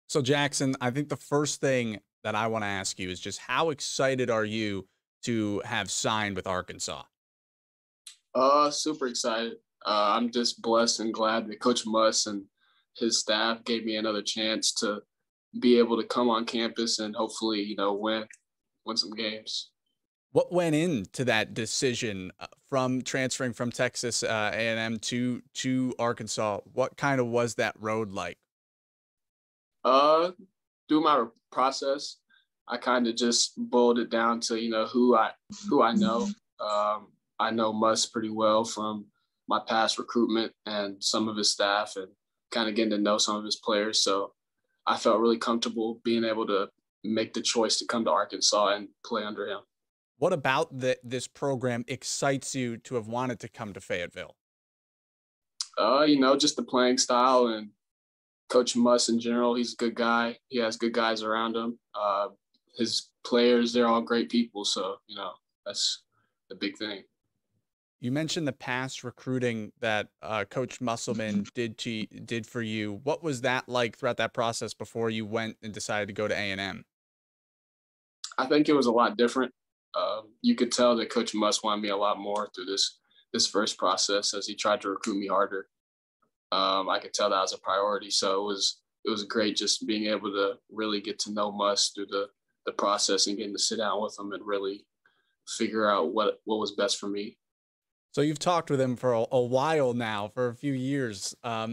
So, Jackson, I think the first thing that I want to ask you is just how excited are you to have signed with Arkansas? Super excited. I'm just blessed and glad that Coach Muss and his staff gave me another chance to be able to come on campus and hopefully, win some games. What went into that decision from transferring from Texas A&M to Arkansas? What kind of was that road like? Uh, Through my process, I kind of just boiled it down to who I know. I know Muss pretty well from my past recruitment and some of his staff, and kind of getting to know some of his players. So I felt really comfortable being able to make the choice to come to Arkansas and play under him. What about this program excites you to have wanted to come to Fayetteville? Just the playing style and Coach Muss in general. He's a good guy. He has good guys around him. His players, they're all great people. So, that's the big thing. You mentioned the past recruiting that Coach Musselman did for you. What was that like throughout that process before you went and decided to go to A&M? I think it was a lot different. You could tell that Coach Muss wanted me a lot more through this first process as he tried to recruit me harder. I could tell that was a priority. So it was great just being able to really get to know Muss through the process and getting to sit down with him and really figure out what was best for me. So you've talked with him for a while now, for a few years. How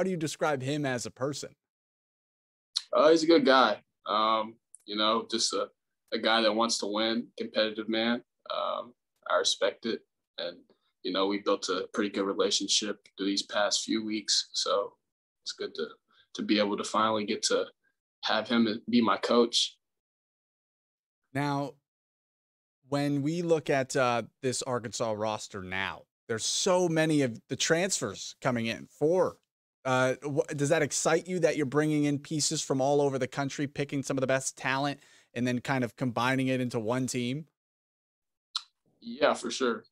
do you describe him as a person? He's a good guy. Just a guy that wants to win, competitive man. I respect it. And, we built a pretty good relationship through these past few weeks. So it's good to be able to finally get to have him be my coach. Now, when we look at this Arkansas roster now, there's so many of the transfers coming in. Does that excite you that you're bringing in pieces from all over the country, picking some of the best talent, and then kind of combining it into one team? Yeah, for sure.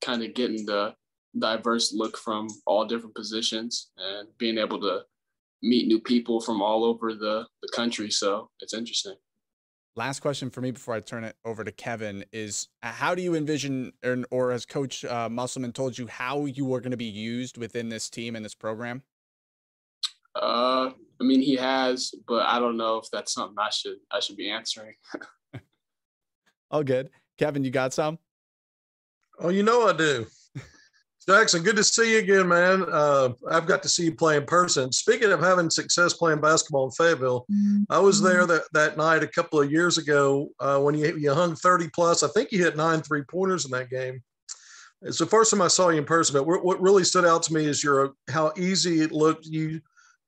Kind of getting the diverse look from all different positions and being able to meet new people from all over the country. So it's interesting. Last question for me before I turn it over to Kevin is how do you envision, or has Coach Musselman told you how you are going to be used within this team and this program? He has, but I don't know if that's something I should be answering. All good. Kevin, you got some? Oh, I do. Jaxson, good to see you again, man. I've got to see you play in person. Speaking of having success playing basketball in Fayetteville, I was there that night a couple of years ago when you hung 30 plus. I think you hit 9 3-pointers in that game. It's the first time I saw you in person, but what really stood out to me is how easy it looked you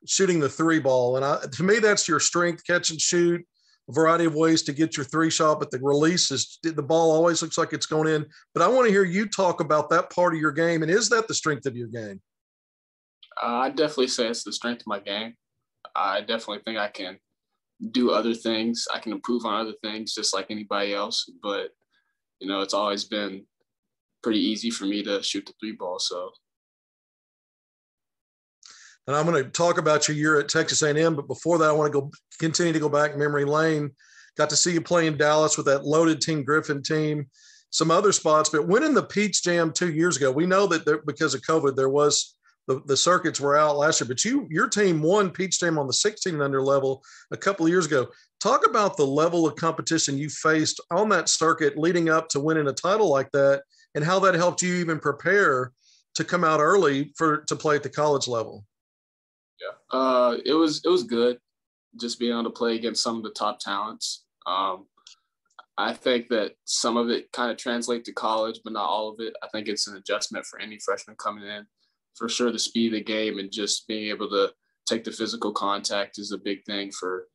shooting the three ball. And to me, that's your strength, catch and shoot. A variety of ways to get your three shot, but the release is the ball always looks like it's going in. But I want to hear you talk about that part of your game. And is that the strength of your game? I definitely say it's the strength of my game. I definitely think I can do other things. I can improve on other things just like anybody else. But, it's always been pretty easy for me to shoot the three ball. So. And I'm going to talk about your year at Texas A&M, but before that, I want to continue to go back memory lane. Got to see you play in Dallas with that loaded Team Griffin team, some other spots, but winning the Peach Jam 2 years ago. We know that because of COVID, there was the circuits were out last year, but your team won Peach Jam on the 16 under level a couple of years ago. Talk about the level of competition you faced on that circuit leading up to winning a title like that, and how that helped you even prepare to come out early to play at the college level. Yeah, it was good just being able to play against some of the top talents. I think that some of it kind of translates to college, but not all of it. I think it's an adjustment for any freshman coming in. For sure, the speed of the game and just being able to take the physical contact is a big thing for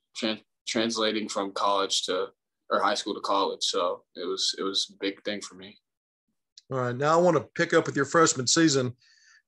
translating from college or high school to college. So it was a big thing for me. All right, now I want to pick up with your freshman season.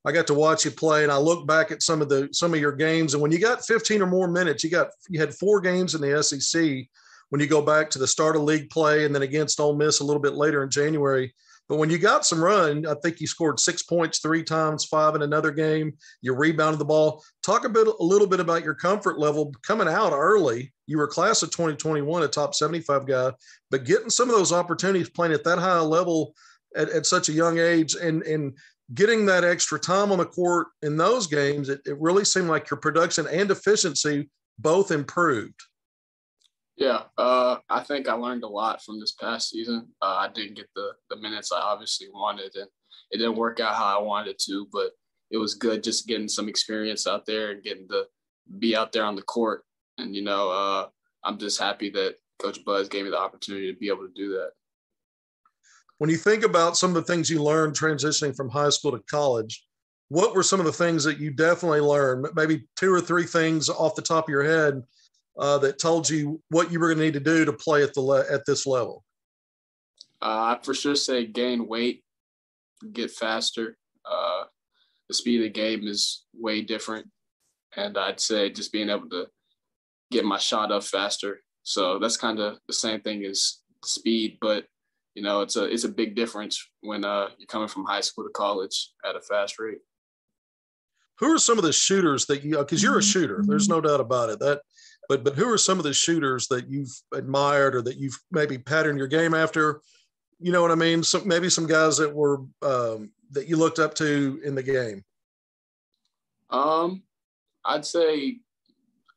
I got to watch you play, and I look back at some of your games. And when you got 15 or more minutes, you had 4 games in the SEC. When you go back to the start of league play, and then against Ole Miss a little bit later in January, But when you got some run, I think you scored 6 points 3 times, 5 in another game. You rebounded the ball. Talk a little bit about your comfort level coming out early. You were class of 2021, a top 75 guy, but getting some of those opportunities playing at that high level at such a young age and getting that extra time on the court in those games, it really seemed like your production and efficiency both improved. Yeah, I think I learned a lot from this past season. I didn't get the minutes I obviously wanted, and it didn't work out how I wanted it to, but it was good just getting some experience out there and getting to be out there on the court. And, I'm just happy that Coach Buzz gave me the opportunity to be able to do that. When you think about some of the things you learned transitioning from high school to college, what were some of the things that you definitely learned? Maybe 2 or 3 things off the top of your head that told you what you were going to need to do to play at this level? I'd for sure say gain weight, get faster. The speed of the game is way different. And I'd say just being able to get my shot up faster. So that's kind of the same thing as speed, but it's a big difference when you're coming from high school to college at a fast rate. Who are some of the shooters that because you're a shooter, there's no doubt about it. But who are some of the shooters that you've admired or that you've maybe patterned your game after? You know what I mean? So maybe some guys that were that you looked up to in the game. I'd say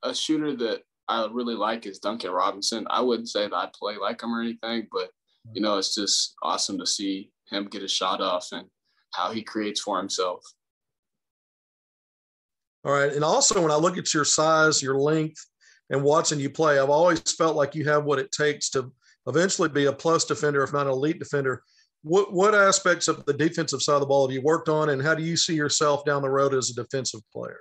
a shooter that I really like is Duncan Robinson. I wouldn't say that I play like him or anything, but it's just awesome to see him get a shot off and how he creates for himself. All right. And also when I look at your size, your length, and watching you play, I've always felt like you have what it takes to eventually be a plus defender, if not an elite defender. What aspects of the defensive side of the ball have you worked on, and how do you see yourself down the road as a defensive player?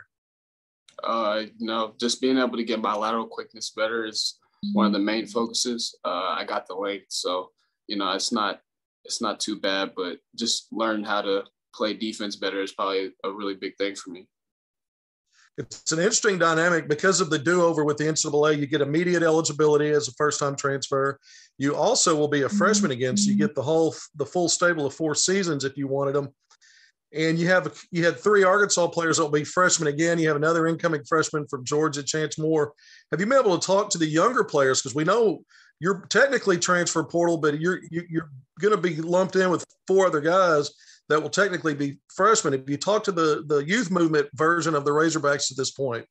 Just being able to get my lateral quickness better is one of the main focuses. I got the length, so it's not too bad, but just learning how to play defense better is probably a really big thing for me. It's an interesting dynamic because of the do-over with the NCAA. You get immediate eligibility as a first-time transfer. You also will be a freshman again, so you get the full stable of 4 seasons if you wanted them. And you had 3 Arkansas players that will be freshmen again. You have another incoming freshman from Georgia, Chance Moore. Have you been able to talk to the younger players? Because we know you're technically transfer portal, but you're going to be lumped in with 4 other guys that will technically be freshmen. If you talk to the youth movement version of the Razorbacks at this point?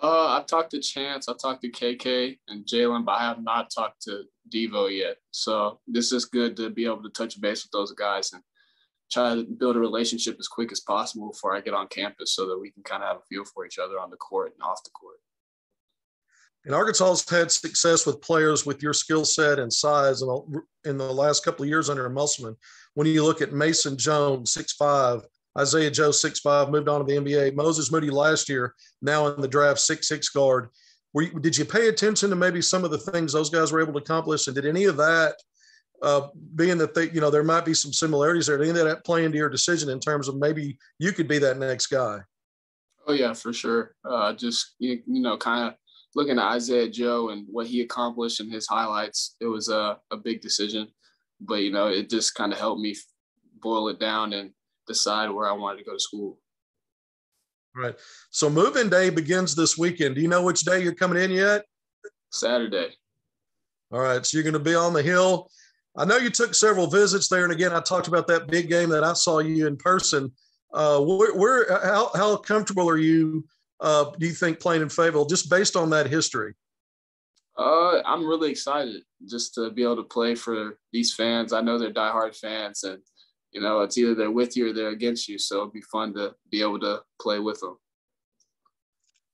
I've talked to Chance, I've talked to KK and Jalen, but I have not talked to Devo yet. So this is good to be able to touch base with those guys and try to build a relationship as quick as possible before I get on campus so that we can kind of have a feel for each other on the court and off the court. And Arkansas has had success with players with your skill set and size in the last couple of years under Musselman. When you look at Mason Jones, 6'5", Isaiah Joe, 6'5", moved on to the NBA. Moses Moody last year, now in the draft, 6'6" guard. Did you pay attention to maybe some of the things those guys were able to accomplish? And did any of that, being that there might be some similarities there, did any of that play into your decision in terms of maybe you could be that next guy? Oh, yeah, for sure. Just, kind of looking at Isaiah Joe and what he accomplished in his highlights, it was a big decision. But, it just kind of helped me boil it down and decide where I wanted to go to school. Right. So move-in day begins this weekend. Do you know which day you're coming in yet? Saturday. All right. So you're going to be on the Hill. I know you took several visits there. And again, I talked about that big game that I saw you in person. How comfortable are you, do you think, playing in Fayetteville, just based on that history? I'm really excited just to be able to play for these fans. I know they're diehard fans, and it's either they're with you or they're against you. So it'd be fun to be able to play with them.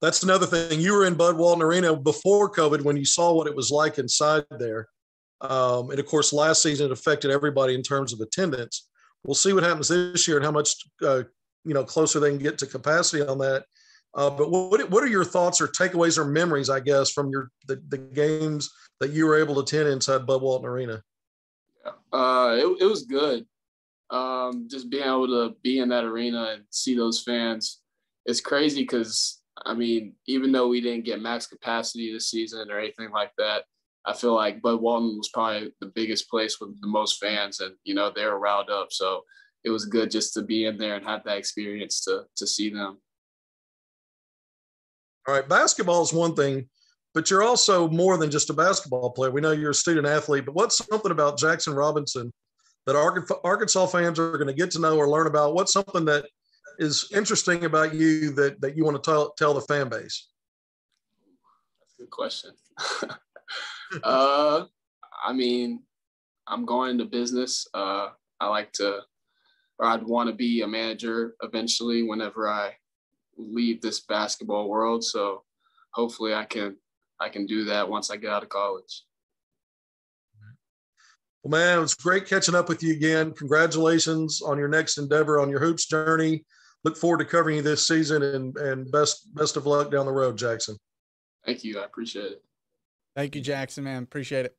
That's another thing. You were in Bud Walton Arena before COVID when you saw what it was like inside there. And of course, last season it affected everybody in terms of attendance. We'll see what happens this year and how much closer they can get to capacity on that. But what are your thoughts or takeaways or memories, I guess, from the games that you were able to attend inside Bud Walton Arena? It was good. Just being able to be in that arena and see those fans, it's crazy because, even though we didn't get max capacity this season or anything like that, I feel like Bud Walton was probably the biggest place with the most fans, and they were riled up. So it was good just to be in there and have that experience to see them. All right, basketball is one thing, but you're also more than just a basketball player. We know you're a student athlete, but what's something about Jaxson Robinson that Arkansas fans are going to get to know or learn about? What's something that is interesting about you that you want to tell the fan base? That's a good question. I mean, I'm going into business. I'd want to be a manager eventually whenever I leave this basketball world. So hopefully I can do that once I get out of college. Well, man, it was great catching up with you again. Congratulations on your next endeavor on your hoops journey. Look forward to covering you this season, and best of luck down the road, Jaxson. Thank you. I appreciate it. Thank you, Jaxson, man. Appreciate it.